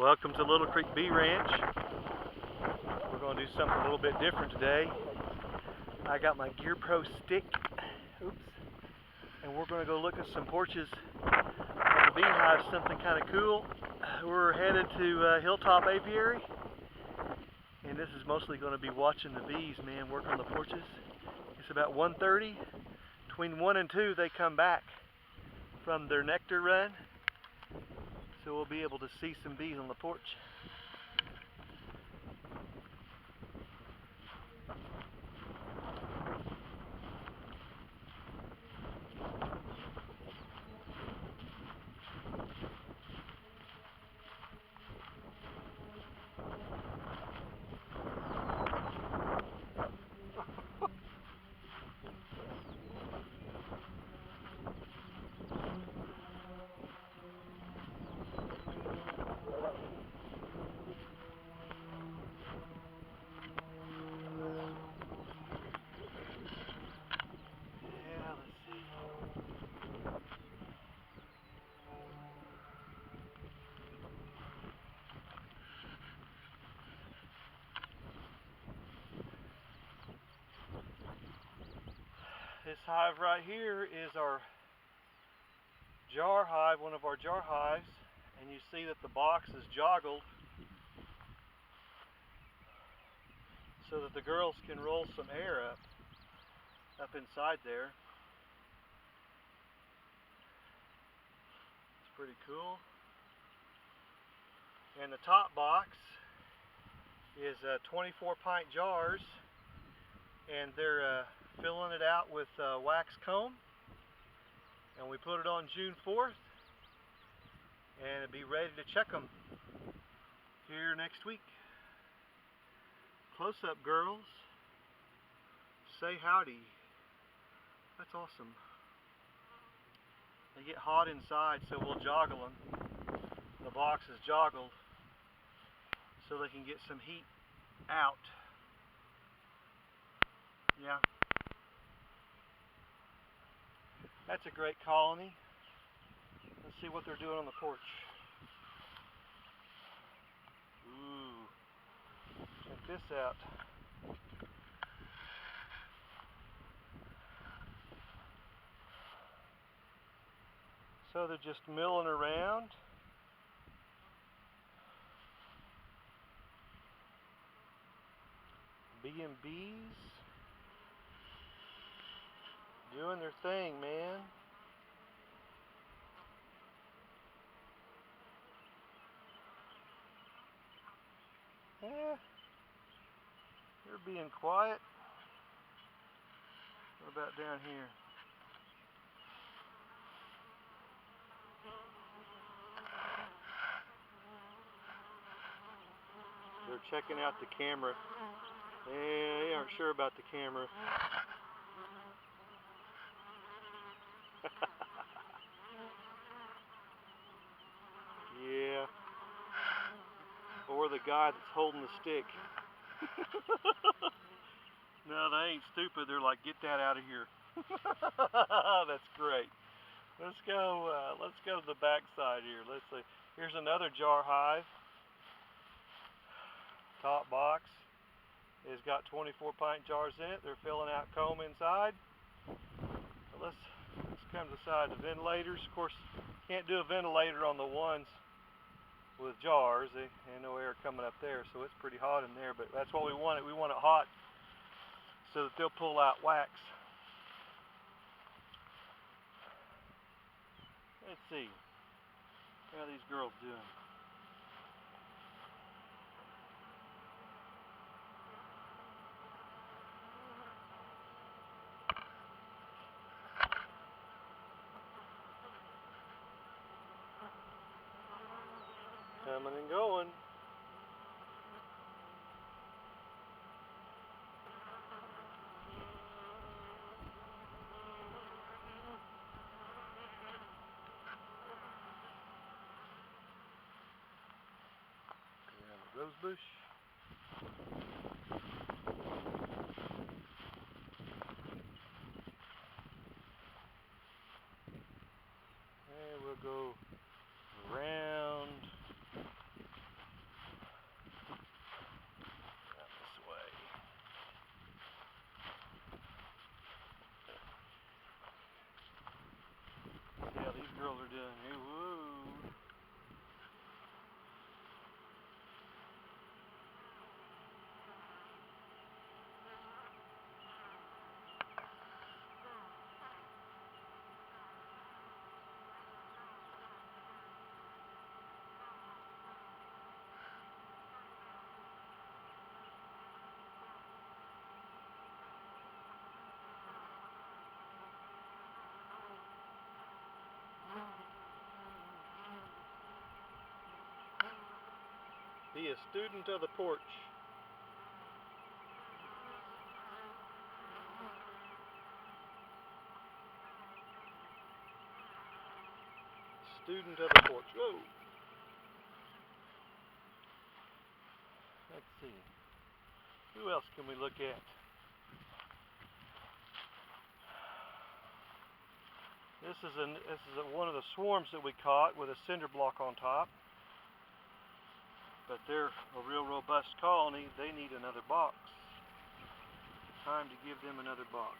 Welcome to Little Creek Bee Ranch. We're going to do something a little bit different today. I got my Gear Pro stick, and we're going to go look at some porches on the beehive, something kind of cool. We're headed to Hilltop Apiary, and this is mostly going to be watching the bees, man, work on the porches. It's about 1:30. Between 1 and 2 they come back from their nectar run, so we'll be able to see some bees on the porch. This hive right here is our jar hive, one of our jar hives, and you see that the box is joggled so that the girls can roll some air up inside there. It's pretty cool. And the top box is 24 pint jars, and they're filling it out with wax comb, and we put it on June 4th, and it'll be ready to check them here next week. Close up, girls. Say howdy. That's awesome. They get hot inside, so we'll joggle them. The box is joggled so they can get some heat out. Yeah. That's a great colony. Let's see what they're doing on the porch. Ooh, check this out. So they're just milling around. Being bees. Doing their thing, man. Yeah, they're being quiet. What about down here? They're checking out the camera. They aren't sure about the camera. Yeah. Or the guy that's holding the stick. No, they ain't stupid. They're like, get that out of here. That's great. Let's go to the back side here. Let's see. Here's another jar hive. Top box has got 24 pint jars in it. They're filling out comb inside. So let's come to the side of the ventilators. Of course, can't do a ventilator on the ones with jars. Ain't no air coming up there, so it's pretty hot in there, but that's what we want it. We want it hot so that they'll pull out wax. Let's see. How are these girls doing? Coming and going. Rose bush. And we'll go around Be a student of the porch. Student of the porch. Whoa! Let's see. Who else can we look at? This is one of the swarms that we caught with a cinder block on top. But they're a real robust colony. They need another box. Time to give them another box.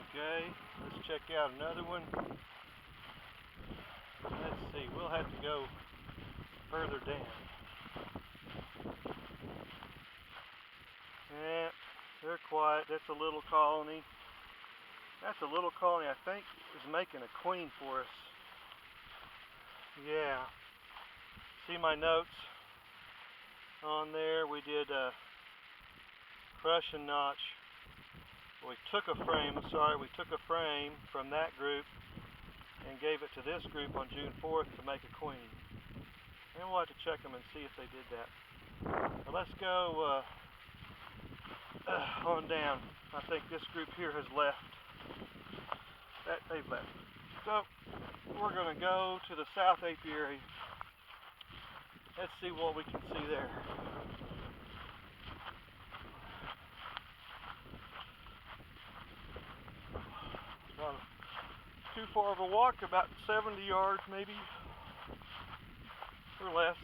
Okay, let's check out another one. Let's see, we'll have to go further down. Yeah, they're quiet. That's a little colony. That's a little colony I think is making a queen for us. Yeah. See my notes on there? We did crush and notch. We took a frame from that group and gave it to this group on June 4th to make a queen. And we'll have to check them and see if they did that. But let's go on down. I think this group here has left. They've left. So we're going to go to the South Apiary. Let's see what we can see there. Not too far of a walk, about 70 yards maybe, or less.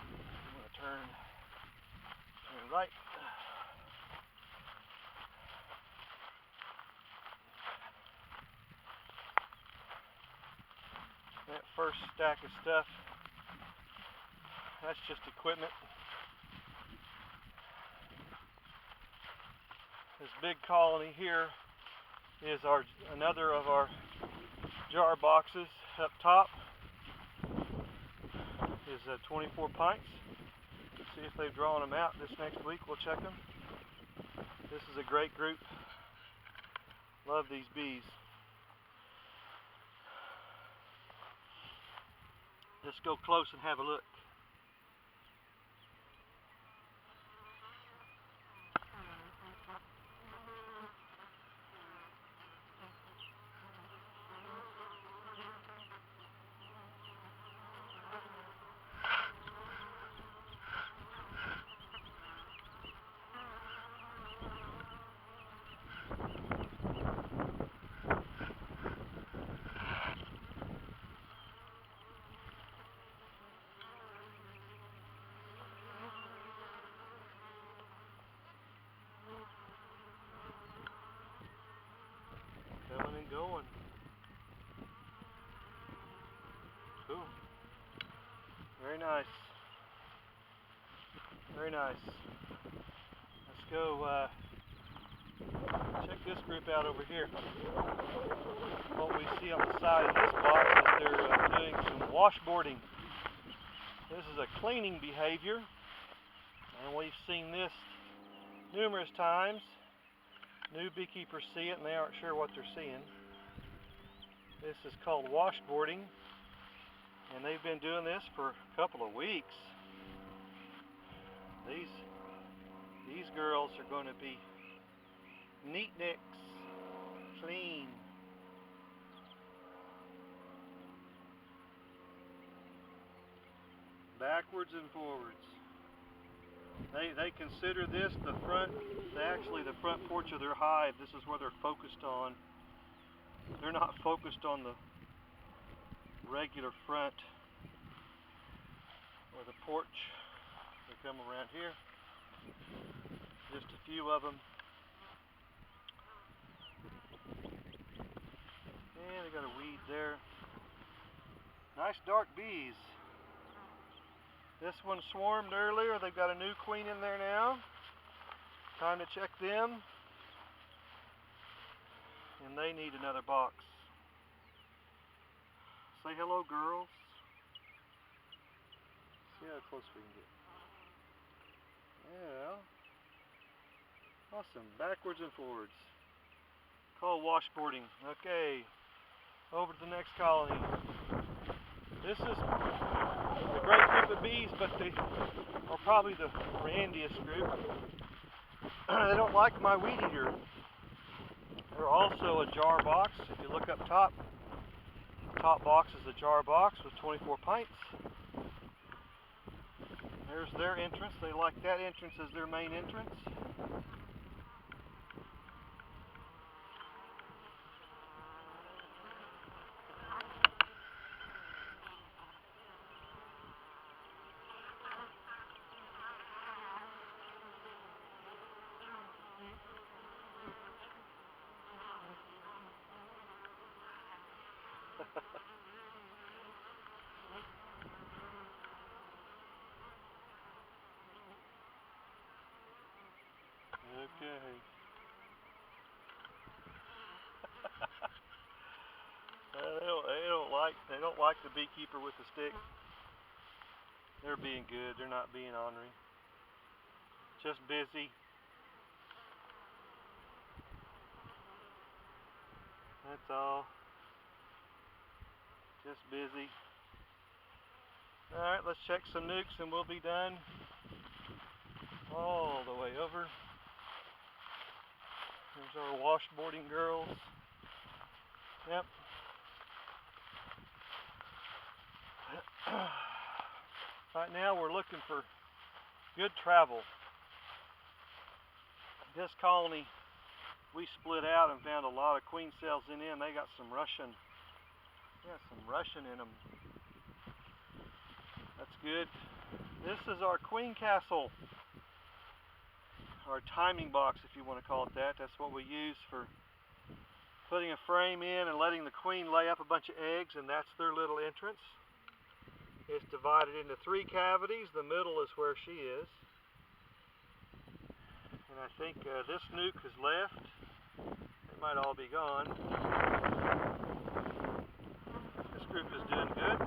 I'm going to turn right. That first stack of stuff, that's just equipment. This big colony here is another of our jar boxes. Up top is 24 pints. Let's see if they've drawn them out. This next week we'll check them. This is a great group. Love these bees. Let's go close and have a look. Coming and going. Cool. Very nice. Very nice. Let's go check this group out over here. What we see on the side of this box is they're doing some washboarding. This is a cleaning behavior, and we've seen this numerous times. New beekeepers see it and they aren't sure what they're seeing. This is called washboarding, and they've been doing this for a couple of weeks. These girls are going to be neat nicks, clean. Backwards and forwards. They consider this the front porch of their hive. This is where they're focused on. They're not focused on the regular front or the porch. They come around here. Just a few of them. And they got a weed there. Nice dark bees. This one swarmed earlier. They've got a new queen in there now. Time to check them. And they need another box. Say hello, girls. See how close we can get. Yeah. Awesome. Backwards and forwards. Called washboarding. Okay. Over to the next colony. This is a great group of bees, but they are probably the randiest group. They don't like my weed eater. They're also a jar box. If you look up top, the top box is a jar box with 24 pints. There's their entrance. They like that entrance as their main entrance. Okay. They don't like the beekeeper with the stick. They're being good. They're not being ornery. Just busy. That's all. Just busy. Alright, let's check some nukes and we'll be done. All the way over. There's our washboarding girls. Yep. Right now we're looking for good travel. This colony, we split out and found a lot of queen cells in them. They got some Russian in them. That's good. This is our queen castle. Our timing box, if you want to call it that. That's what we use for putting a frame in and letting the queen lay up a bunch of eggs, and that's their little entrance. It's divided into 3 cavities. The middle is where she is. And I think this nuke is left. They might all be gone. This group is doing good.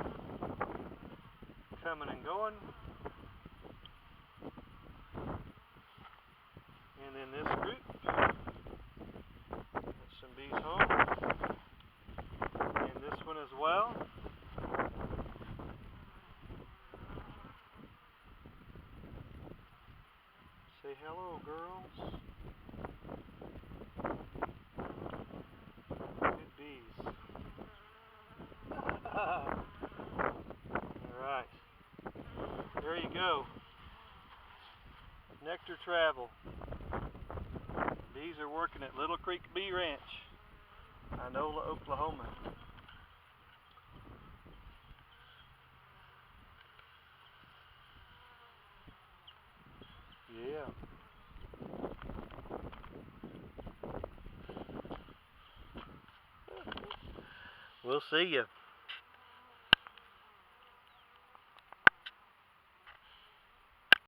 Coming and going. And then this group. Get some bees home. And this one as well. Say hello, girls. Good bees. Alright. There you go. Nectar travel. Bees are working at Little Creek Bee Ranch, Inola, Oklahoma. Yeah. We'll see you.